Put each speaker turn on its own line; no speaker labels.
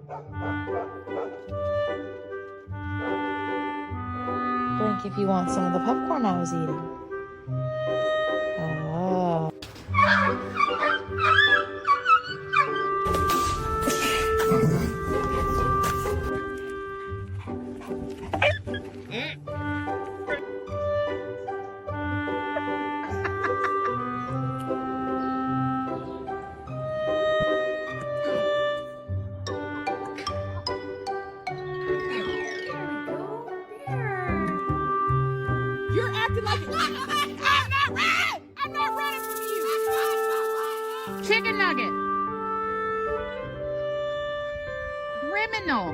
Blink if you want some of the popcorn I was eating. Oh.
You're acting like I'm not running. I'm not running from you. Chicken nugget. Criminal.